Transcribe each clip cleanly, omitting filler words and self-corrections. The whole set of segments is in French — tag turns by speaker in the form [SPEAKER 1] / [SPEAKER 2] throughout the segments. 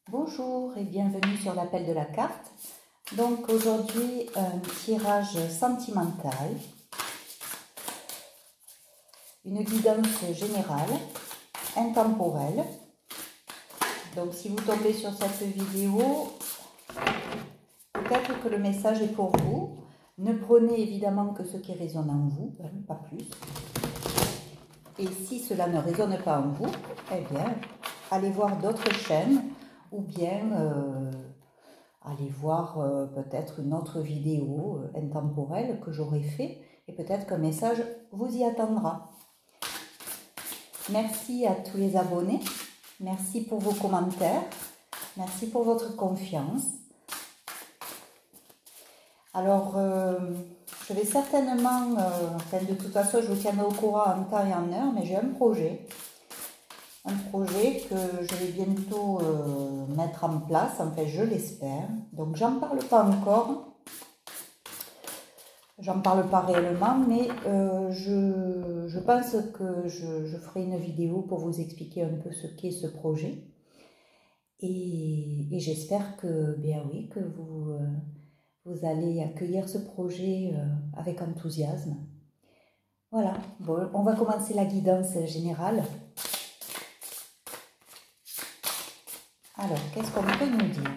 [SPEAKER 1] Bonjour et bienvenue sur l'appel de la carte. Donc aujourd'hui un tirage sentimental, une guidance générale, intemporelle. Donc si vous tombez sur cette vidéo, peut-être que le message est pour vous. Ne prenez évidemment que ce qui résonne en vous, pas plus. Et si cela ne résonne pas en vous, eh bien, allez voir d'autres chaînes ou bien allez voir peut-être une autre vidéo intemporelle que j'aurai fait et peut-être qu'un message vous y attendra. Merci à tous les abonnés, merci pour vos commentaires, merci pour votre confiance. Alors, je vais certainement, de toute façon, je vous tiendrai au courant en temps et en heure, mais j'ai un projet que je vais bientôt mettre en place, enfin je l'espère. Donc, j'en parle pas encore, j'en parle pas réellement, mais je pense que je ferai une vidéo pour vous expliquer un peu ce qu'est ce projet. Et j'espère que, bien oui, que vous allez accueillir ce projet avec enthousiasme. Voilà, bon, on va commencer la guidance générale. Alors, qu'est-ce qu'on peut nous dire?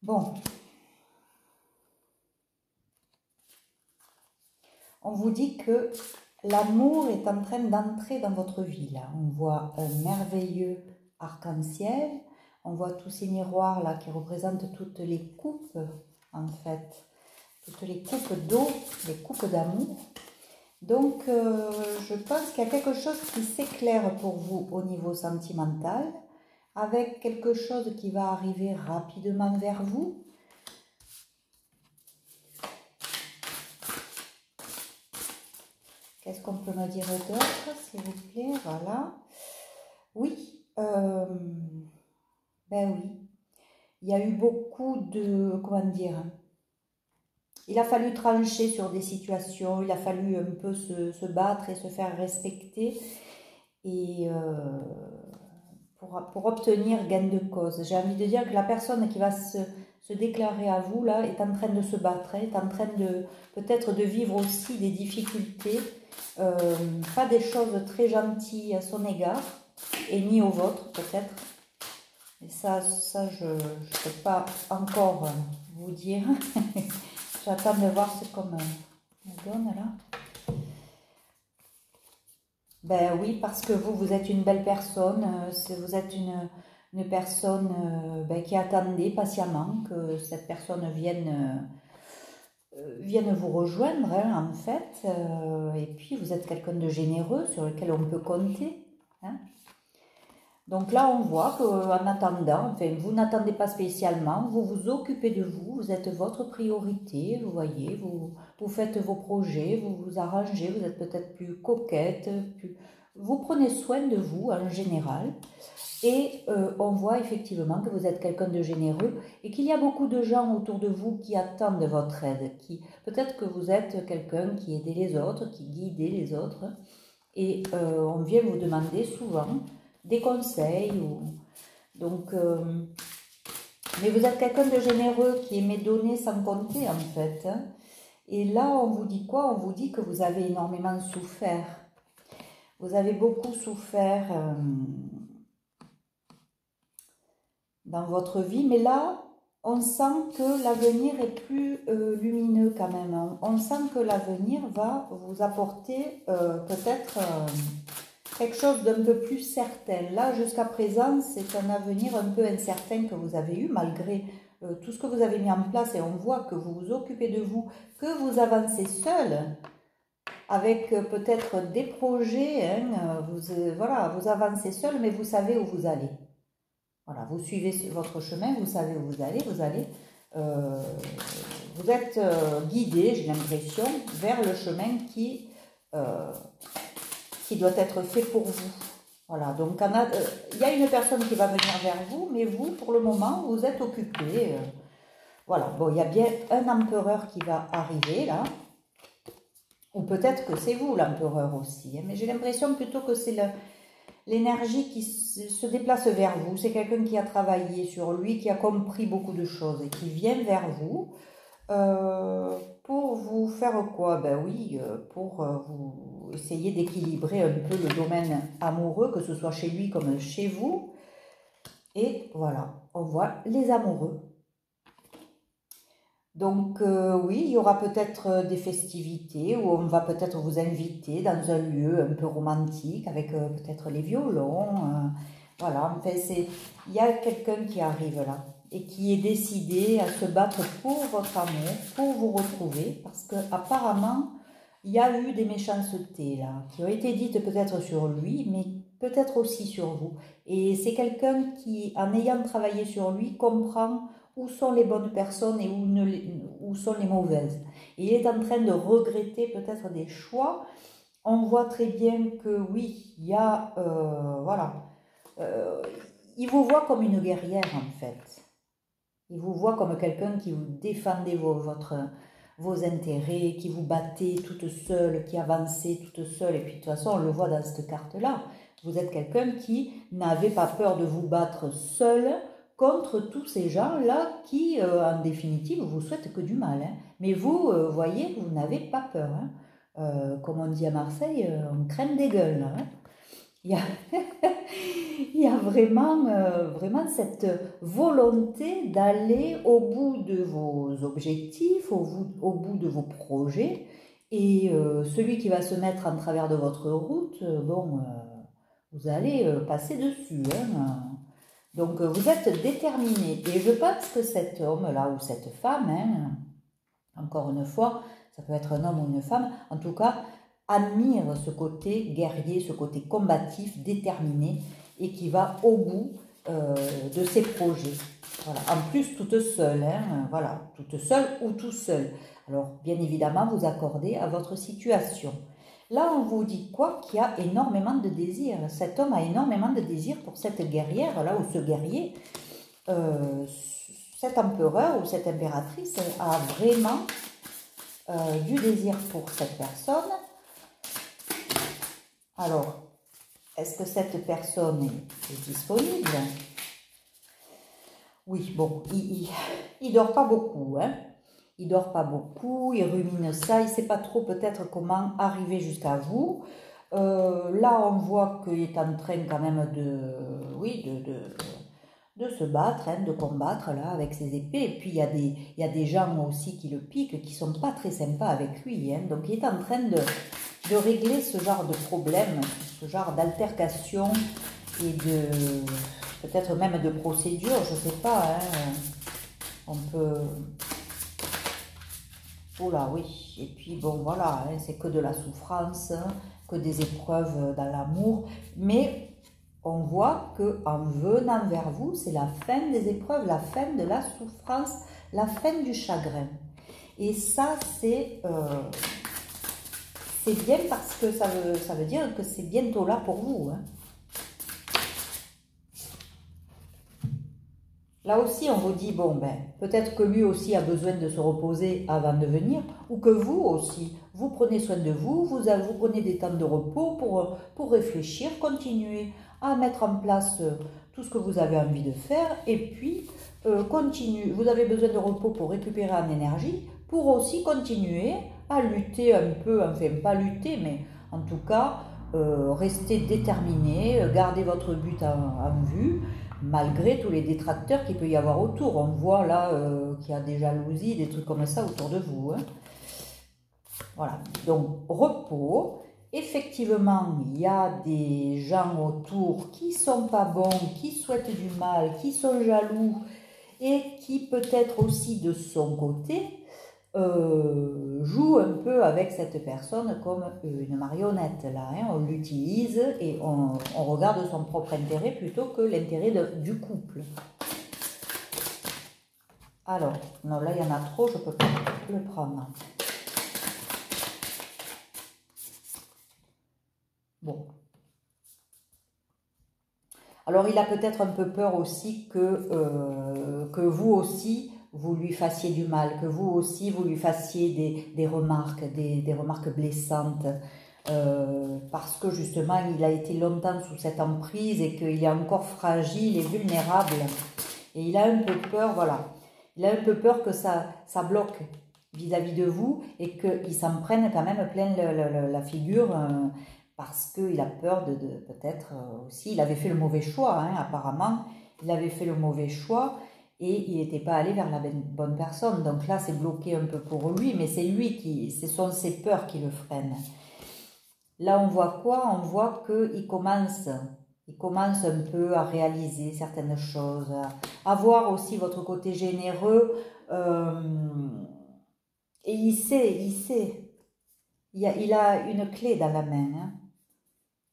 [SPEAKER 1] Bon, on vous dit que l'amour est en train d'entrer dans votre vie, là. On voit un merveilleux arc-en-ciel, on voit tous ces miroirs, là, qui représentent toutes les coupes, en fait, toutes les coupes d'eau, les coupes d'amour. Donc, je pense qu'il y a quelque chose qui s'éclaire pour vous au niveau sentimental, avec quelque chose qui va arriver rapidement vers vous. Qu'est-ce qu'on peut me dire d'autre, s'il vous plaît? Voilà. Oui, ben oui. Il y a eu beaucoup de, comment dire, il a fallu trancher sur des situations, il a fallu un peu se battre et se faire respecter et pour obtenir gain de cause. J'ai envie de dire que la personne qui va se déclarer à vous, là, est en train de se battre, est en train de peut-être de vivre aussi des difficultés, pas des choses très gentilles à son égard, et ni au vôtre peut-être. Et ça je ne peux pas encore vous dire. J'attends de voir ce qu'on me donne là. Ben oui, parce que vous êtes une belle personne, vous êtes une personne qui attendait patiemment que cette personne vienne vous rejoindre, hein, en fait. Et puis vous êtes quelqu'un de généreux sur lequel on peut compter, hein. Donc là, on voit qu'en attendant, enfin, vous n'attendez pas spécialement, vous vous occupez de vous, vous êtes votre priorité, vous voyez, vous faites vos projets, vous vous arrangez, vous êtes peut-être plus coquette, vous prenez soin de vous en général. Et on voit effectivement que vous êtes quelqu'un de généreux et qu'il y a beaucoup de gens autour de vous qui attendent votre aide. Peut-être que vous êtes quelqu'un qui aidait les autres, qui guidait les autres. Et on vient vous demander souvent des conseils. Donc, mais vous êtes quelqu'un de généreux qui aimait donner sans compter, en fait. Et là, on vous dit quoi? On vous dit que vous avez énormément souffert. Vous avez beaucoup souffert dans votre vie, mais là, on sent que l'avenir est plus lumineux quand même. On sent que l'avenir va vous apporter peut-être quelque chose d'un peu plus certain. Là, jusqu'à présent, c'est un avenir un peu incertain que vous avez eu, malgré tout ce que vous avez mis en place, et on voit que vous vous occupez de vous, que vous avancez seul, avec peut-être des projets, hein, voilà, vous avancez seul, mais vous savez où vous allez. Voilà, vous suivez votre chemin, vous savez où vous allez, vous êtes guidé, j'ai l'impression, vers le chemin qui doit être fait pour vous. Voilà, donc il y a une personne qui va venir vers vous, mais vous, pour le moment, vous êtes occupé. Voilà, bon, il y a bien un empereur qui va arriver, là. Ou peut-être que c'est vous l'empereur aussi, hein, mais j'ai l'impression plutôt que c'est l'énergie qui se déplace vers vous. C'est quelqu'un qui a travaillé sur lui, qui a compris beaucoup de choses et qui vient vers vous pour vous faire quoi? Ben oui, pour vous essayer d'équilibrer un peu le domaine amoureux, que ce soit chez lui comme chez vous. Et voilà, on voit les amoureux. Donc oui, il y aura peut-être des festivités où on va peut-être vous inviter dans un lieu un peu romantique avec peut-être les violons. Voilà, enfin il y a quelqu'un qui arrive là et qui est décidé à se battre pour votre amour, pour vous retrouver, parce que apparemment il y a eu des méchancetés là qui ont été dites peut-être sur lui, mais peut-être aussi sur vous. Et c'est quelqu'un qui, en ayant travaillé sur lui, comprend où sont les bonnes personnes et où sont les mauvaises. Et il est en train de regretter peut-être des choix. On voit très bien que oui, il y a, voilà, euh, il vous voit comme une guerrière en fait. Il vous voit comme quelqu'un qui vous défendait vos intérêts, qui vous battait toute seule, qui avançait toute seule. Et puis de toute façon, on le voit dans cette carte-là. Vous êtes quelqu'un qui n'avait pas peur de vous battre seul contre tous ces gens-là qui, en définitive, vous souhaitent que du mal. Hein. Mais vous, voyez, vous n'avez pas peur. Hein. Comme on dit à Marseille, on crème des gueules. Hein. Il y a, il y a vraiment, vraiment cette volonté d'aller au bout de vos objectifs, au bout de vos projets. Et celui qui va se mettre en travers de votre route, bon, vous allez passer dessus. Hein. Donc vous êtes déterminé. Et je pense que cet homme-là ou cette femme, hein, encore une fois, ça peut être un homme ou une femme, en tout cas, admire ce côté guerrier, ce côté combatif, déterminé, et qui va au bout de ses projets. Voilà. En plus, toute seule, hein, voilà, toute seule ou tout seul. Alors, bien évidemment, vous accordez à votre situation. Là, on vous dit quoi? Qu'il y a énormément de désirs. Cet homme a énormément de désirs pour cette guerrière, là, ou ce guerrier. Cet empereur ou cette impératrice a vraiment du désir pour cette personne. Alors, est-ce que cette personne est disponible? Oui, bon, il dort pas beaucoup, hein. Il dort pas beaucoup, il rumine ça, il sait pas trop peut-être comment arriver jusqu'à vous. Là, on voit qu'il est en train quand même de se battre, hein, de combattre là avec ses épées. Et puis il y a des gens aussi qui le piquent, qui sont pas très sympas avec lui. Hein. Donc il est en train de régler ce genre de problème, ce genre d'altercation et de peut-être même de procédure, je sais pas. Hein. On peut... Oh là oui, et puis bon voilà, hein, c'est que de la souffrance, hein, que des épreuves dans l'amour, mais on voit que en venant vers vous, c'est la fin des épreuves, la fin de la souffrance, la fin du chagrin. Et ça, c'est bien parce que ça veut dire que c'est bientôt là pour vous. Hein. Là aussi, on vous dit, bon, ben, peut-être que lui aussi a besoin de se reposer avant de venir, ou que vous aussi, vous prenez soin de vous, vous prenez des temps de repos pour réfléchir, continuer à mettre en place tout ce que vous avez envie de faire, et puis vous avez besoin de repos pour récupérer en énergie, pour aussi continuer à lutter un peu, enfin pas lutter, mais en tout cas, rester déterminé, garder votre but en vue, malgré tous les détracteurs qu'il peut y avoir autour. On voit là qu'il y a des jalousies, des trucs comme ça autour de vous. Hein. Voilà, donc repos. Effectivement, il y a des gens autour qui sont pas bons, qui souhaitent du mal, qui sont jaloux et qui peut-être aussi de son côté joue un peu avec cette personne comme une marionnette là, hein. On l'utilise et on regarde son propre intérêt plutôt que l'intérêt du couple. Alors, non là il y en a trop, je peux pas le prendre. Bon. Alors il a peut-être un peu peur aussi que vous aussi, vous lui fassiez du mal, que vous aussi vous lui fassiez des remarques blessantes, parce que justement il a été longtemps sous cette emprise et qu'il est encore fragile et vulnérable. Et il a un peu peur, voilà, il a un peu peur que ça bloque vis-à-vis de vous et qu'il s'en prenne quand même plein la figure, parce qu'il a peur de peut-être aussi, il avait fait le mauvais choix, hein, apparemment, il avait fait le mauvais choix et il n'était pas allé vers la bonne personne. Donc là, c'est bloqué un peu pour lui, mais c'est lui ce sont ses peurs qui le freinent. Là, on voit quoi? On voit qu'il commence un peu à réaliser certaines choses, à voir aussi votre côté généreux, et il sait, il a une clé dans la main, hein.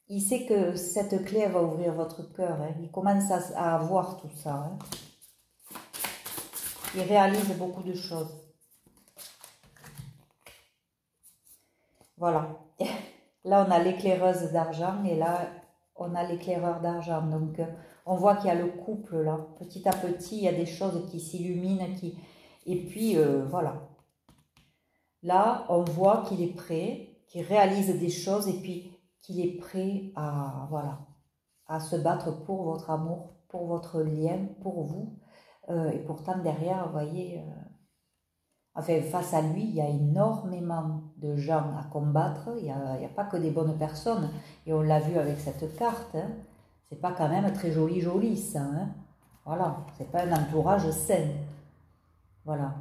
[SPEAKER 1] Il sait que cette clé elle va ouvrir votre cœur, hein. Il commence à voir tout ça, hein. Il réalise beaucoup de choses. Voilà. Là, on a l'éclaireuse d'argent et là, on a l'éclaireur d'argent. Donc, on voit qu'il y a le couple là. Petit à petit, il y a des choses qui s'illuminent. Et puis, voilà. Là, on voit qu'il est prêt, qu'il réalise des choses et puis qu'il est prêt à, voilà, à se battre pour votre amour, pour votre lien, pour vous. Et pourtant, derrière, vous voyez... Enfin, face à lui, il y a énormément de gens à combattre. Il n'y a pas que des bonnes personnes. Et on l'a vu avec cette carte. Hein. C'est pas quand même très joli ça. Hein. Voilà. C'est pas un entourage sain. Voilà.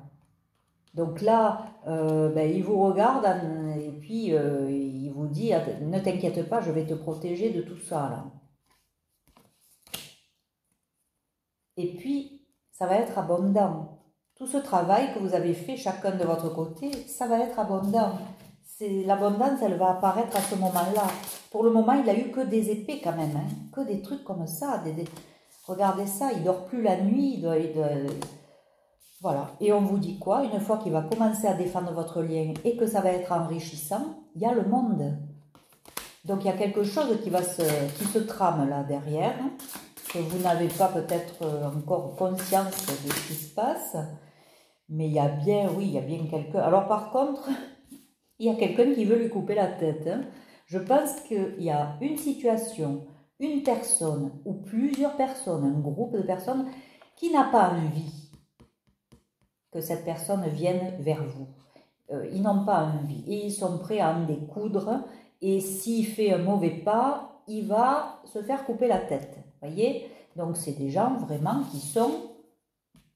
[SPEAKER 1] Donc là, il vous regarde et puis il vous dit « Ne t'inquiète pas, je vais te protéger de tout ça. » là. Et puis, ça va être abondant. Tout ce travail que vous avez fait chacun de votre côté, ça va être abondant. L'abondance, elle va apparaître à ce moment-là. Pour le moment, il a eu que des épées quand même, hein, que des trucs comme ça. Regardez ça, il dort plus la nuit. Voilà. Et on vous dit quoi? Une fois qu'il va commencer à défendre votre lien et que ça va être enrichissant, il y a le monde. Donc il y a quelque chose qui se trame là derrière, hein, que vous n'avez pas peut-être encore conscience de ce qui se passe. Mais il y a bien, oui, il y a bien quelqu'un. Alors par contre, il y a quelqu'un qui veut lui couper la tête. Hein. Je pense qu'il y a une situation, une personne ou plusieurs personnes, un groupe de personnes qui n'a pas envie que cette personne vienne vers vous. Ils n'ont pas envie et ils sont prêts à en découdre. Et s'il fait un mauvais pas, il va se faire couper la tête. Voyez? Donc c'est des gens vraiment qui sont...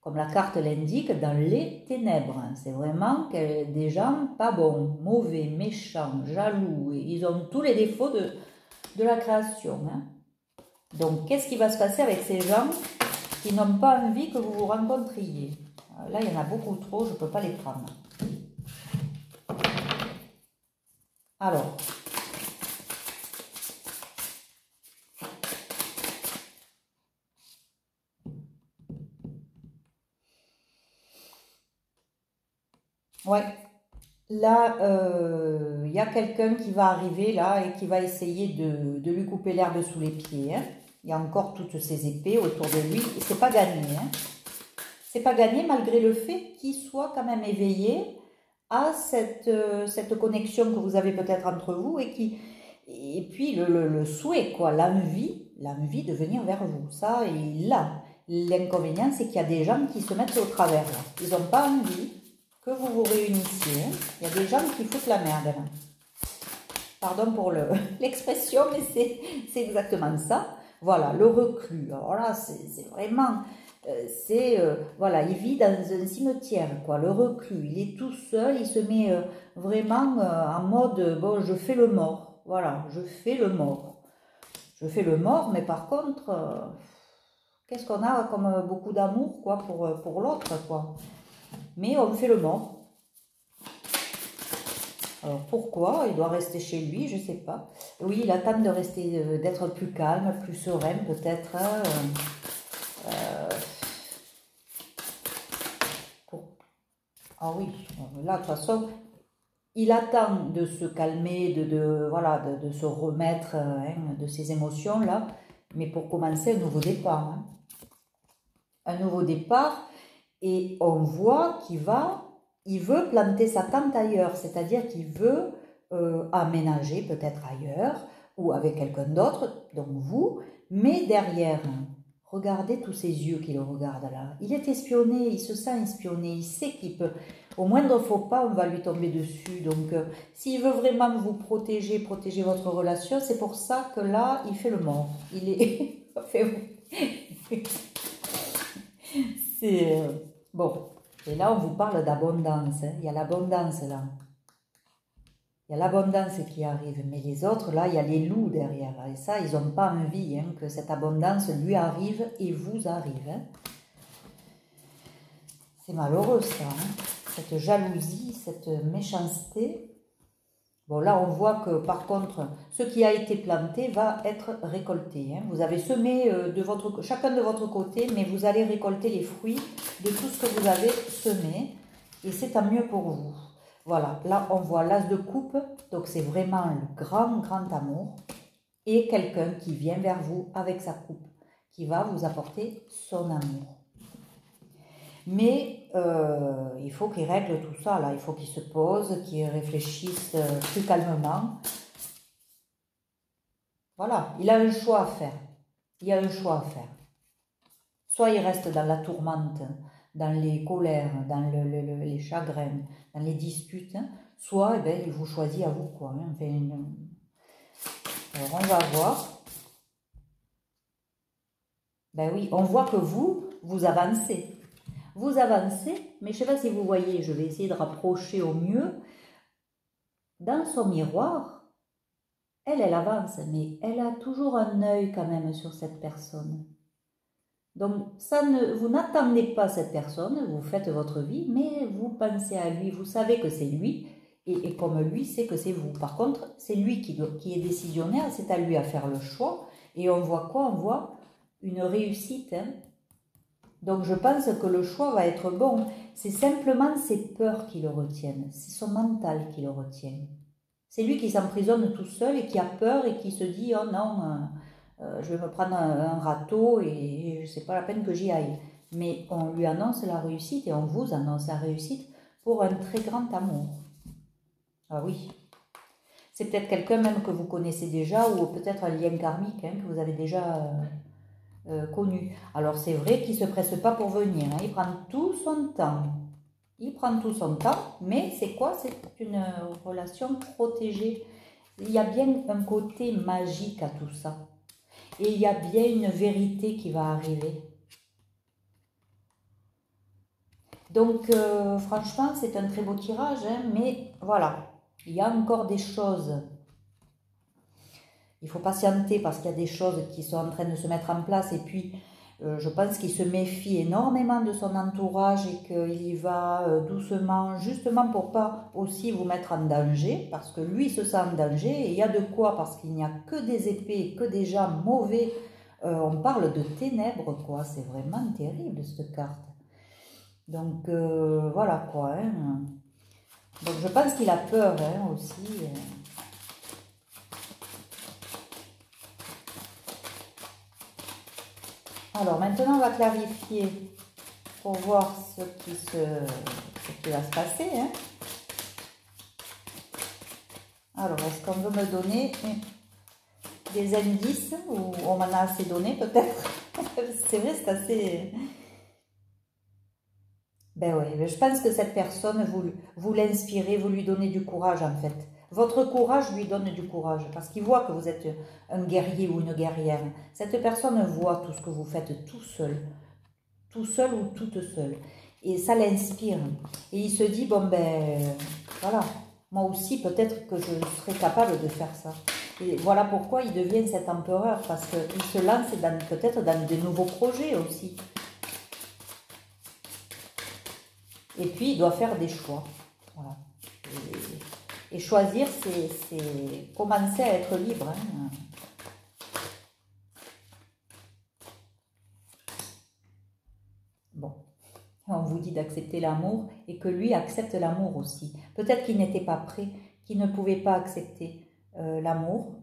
[SPEAKER 1] Comme la carte l'indique, dans les ténèbres. C'est vraiment des gens pas bons, mauvais, méchants, jaloux. Et ils ont tous les défauts de la création. Hein. Donc, qu'est-ce qui va se passer avec ces gens qui n'ont pas envie que vous vous rencontriez? Là, il y en a beaucoup trop, je ne peux pas les prendre. Alors... Ouais, là, il y a quelqu'un qui va arriver là et qui va essayer de lui couper l'herbe sous les pieds. Hein. Il y a encore toutes ces épées autour de lui. Et c'est pas gagné. Hein. C'est pas gagné malgré le fait qu'il soit quand même éveillé à cette connexion que vous avez peut-être entre vous et puis le souhait, quoi, l'envie de venir vers vous. Ça, il l'a. L'inconvénient, c'est qu'il y a des gens qui se mettent au travers. Là. Ils n'ont pas envie que vous vous réunissiez. Il y a des gens qui foutent la merde. Là. Pardon pour l'expression, mais c'est exactement ça. Voilà, le reclus. Alors là, c'est vraiment... voilà, il vit dans un cimetière, quoi, le reclus. Il est tout seul, il se met vraiment en mode, bon, je fais le mort. Voilà, je fais le mort. Je fais le mort, mais par contre... qu'est-ce qu'on a comme beaucoup d'amour, quoi, pour l'autre, quoi. Mais on fait le mort. Alors pourquoi? Il doit rester chez lui, je ne sais pas. Oui, il attend de rester, d'être plus calme, plus serein, peut-être. Ah oui, là, de toute façon, il attend de se calmer, voilà, de se remettre hein, de ses émotions-là. Mais pour commencer, un nouveau départ. Hein. Un nouveau départ. Et on voit il veut planter sa tente ailleurs, c'est-à-dire qu'il veut aménager peut-être ailleurs ou avec quelqu'un d'autre, donc vous, mais derrière, regardez tous ces yeux qui le regardent là. Il est espionné, il se sent espionné, il sait qu'il peut, au moindre faux pas, on va lui tomber dessus. Donc, s'il veut vraiment vous protéger, protéger votre relation, c'est pour ça que là, il fait le mort. Il est... c'est... Bon, et là, on vous parle d'abondance. Hein. Il y a l'abondance là. Il y a l'abondance qui arrive, mais les autres, là, il y a les loups derrière. Et ça, ils n'ont pas envie que cette abondance lui arrive et vous arrive. Hein. C'est malheureux ça, hein. Cette jalousie, cette méchanceté. Bon, là, on voit que par contre, ce qui a été planté va être récolté. Hein. Vous avez semé chacun de votre côté, mais vous allez récolter les fruits de tout ce que vous avez semé. Et c'est tant mieux pour vous. Voilà, là on voit l'as de coupe, donc c'est vraiment le grand amour, et quelqu'un qui vient vers vous avec sa coupe, qui va vous apporter son amour. Mais il faut qu'il règle tout ça, là, il faut qu'il se pose, qu'il réfléchisse plus calmement. Voilà, il a un choix à faire, Soit il reste dans la tourmente, dans les colères, dans les chagrins, dans les disputes, soit eh ben, il vous choisit à vous. Quoi, hein. Alors on va voir. Ben oui, on voit que vous avancez. Vous avancez, mais je ne sais pas si vous voyez, je vais essayer de rapprocher au mieux. Dans son miroir, elle avance, mais elle a toujours un œil quand même sur cette personne. Donc, vous n'attendez pas cette personne, vous faites votre vie, mais vous pensez à lui, vous savez que c'est lui, et comme lui sait que c'est vous. Par contre, c'est lui qui est décisionnaire, c'est à lui à faire le choix, et on voit quoi? On voit une réussite. Hein. Donc, je pense que le choix va être bon. C'est simplement ses peurs qui le retiennent, c'est son mental qui le retient. C'est lui qui s'emprisonne tout seul et qui a peur et qui se dit « Oh non, je vais me prendre un râteau et c'est pas la peine que j'y aille. » Mais on lui annonce la réussite et on vous annonce la réussite pour un très grand amour. Ah oui. C'est peut-être quelqu'un même que vous connaissez déjà ou peut-être un lien karmique que vous avez déjà connu. Alors c'est vrai qu'il ne se presse pas pour venir. Hein. Il prend tout son temps. Mais c'est quoi? C'est une relation protégée. Il y a bien un côté magique à tout ça. Et il y a bien une vérité qui va arriver. Donc, franchement, c'est un très beau tirage, hein, mais voilà, il y a encore des choses. Il faut patienter parce qu'il y a des choses qui sont en train de se mettre en place. Et puis, je pense qu'il se méfie énormément de son entourage et qu'il y va doucement, justement pour pas aussi vous mettre en danger, parce que lui se sent en danger, et il y a de quoi, parce qu'il n'y a que des épées, que des gens mauvais. On parle de ténèbres, quoi, c'est vraiment terrible cette carte. Donc, voilà quoi. Hein. Donc, je pense qu'il a peur aussi. Alors maintenant, on va clarifier pour voir ce qui va se passer. Hein. Alors, est-ce qu'on veut me donner des indices ou on m'en a assez donné peut-être? C'est vrai, c'est assez... Ben oui, je pense que cette personne, vous l'inspirez, vous lui donnez du courage en fait. Votre courage lui donne du courage parce qu'il voit que vous êtes un guerrier ou une guerrière. Cette personne voit tout ce que vous faites tout seul ou toute seule. Et ça l'inspire. Et il se dit, bon ben, voilà, moi aussi peut-être que je serais capable de faire ça. Et voilà pourquoi il devient cet empereur, parce qu'il se lance peut-être dans de nouveaux projets aussi. Et puis, il doit faire des choix. Voilà. Et choisir, c'est commencer à être libre. Hein. Bon. On vous dit d'accepter l'amour et que lui accepte l'amour aussi. Peut-être qu'il n'était pas prêt, qu'il ne pouvait pas accepter l'amour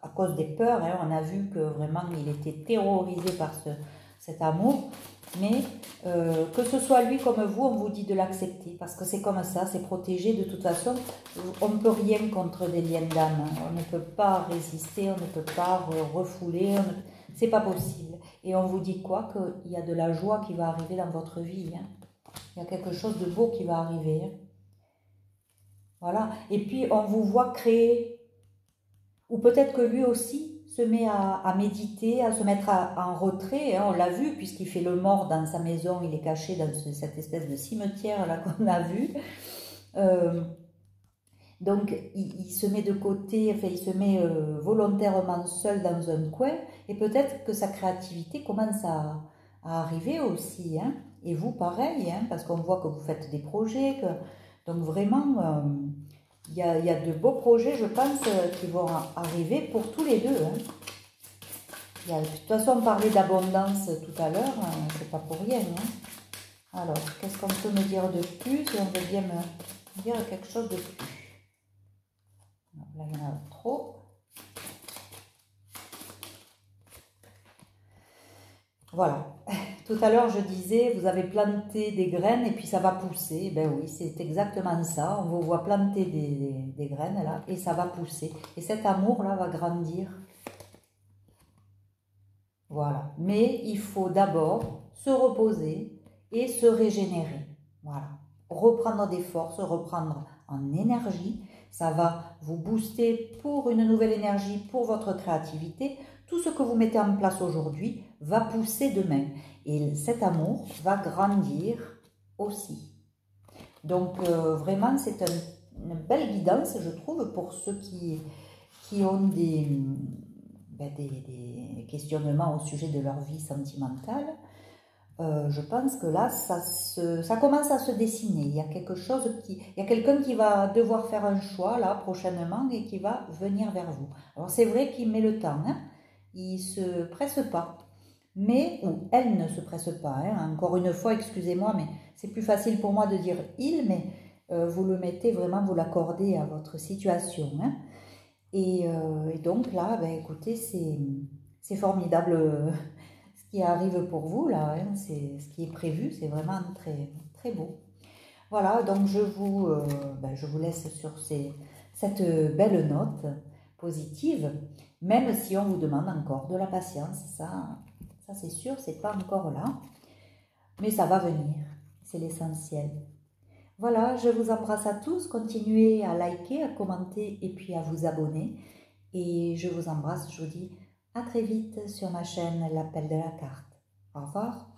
[SPEAKER 1] à cause des peurs. Hein. On a vu que vraiment, il était terrorisé par cet amour, mais que ce soit lui comme vous, on vous dit de l'accepter, parce que c'est comme ça, c'est protégé de toute façon. On ne peut rien contre des liens d'âme, on ne peut pas résister, on ne peut pas refouler, c'est pas possible. Et on vous dit quoi? Qu'il y a de la joie qui va arriver dans votre vie, hein. Il y a quelque chose de beau qui va arriver, hein. Voilà, et puis on vous voit créer, ou peut-être que lui aussi se met à méditer, à se mettre en retrait, hein, on l'a vu, puisqu'il fait le mort dans sa maison, il est caché dans cette espèce de cimetière là qu'on a vu. Donc il se met de côté, enfin il se met volontairement seul dans un coin, et peut-être que sa créativité commence à arriver aussi, hein. Et vous pareil, hein, parce qu'on voit que vous faites des projets, donc vraiment il y a de beaux projets, je pense, qui vont arriver pour tous les deux, hein. De toute façon, on parlait d'abondance tout à l'heure, hein, c'est pas pour rien, hein. Alors, qu'est-ce qu'on peut me dire de plus? Et on veut bien me dire quelque chose de plus. Là, il y en a trop. Voilà. Tout à l'heure, je disais, vous avez planté des graines et puis ça va pousser. Ben oui, c'est exactement ça. On vous voit planter des graines là et ça va pousser. Et cet amour-là va grandir. Voilà. Mais il faut d'abord se reposer et se régénérer. Voilà. Reprendre des forces, reprendre en énergie. Ça va vous booster pour une nouvelle énergie, pour votre créativité. Tout ce que vous mettez en place aujourd'hui va pousser demain. Et cet amour va grandir aussi. Donc vraiment, c'est une belle guidance, je trouve, pour ceux qui ont des questionnements au sujet de leur vie sentimentale. Je pense que là, ça commence à se dessiner. Il y a il y a quelqu'un qui va devoir faire un choix là prochainement et qui va venir vers vous. Alors c'est vrai qu'il met le temps, hein, il se presse pas, mais ou elle ne se presse pas. Hein. Encore une fois, excusez-moi, mais c'est plus facile pour moi de dire il, mais vous le mettez vraiment, vous l'accordez à votre situation. Hein. Et donc là, ben, écoutez, c'est formidable. Ce qui arrive pour vous là, hein, c'est ce qui est prévu, c'est vraiment très, très beau. Voilà, donc je vous laisse sur cette belle note positive, même si on vous demande encore de la patience, ça c'est sûr, c'est pas encore là, mais ça va venir, c'est l'essentiel. Voilà, je vous embrasse à tous, continuez à liker, à commenter et puis à vous abonner. Et je vous embrasse, je vous dis à très vite sur ma chaîne L'Appel de la Carte. Au revoir.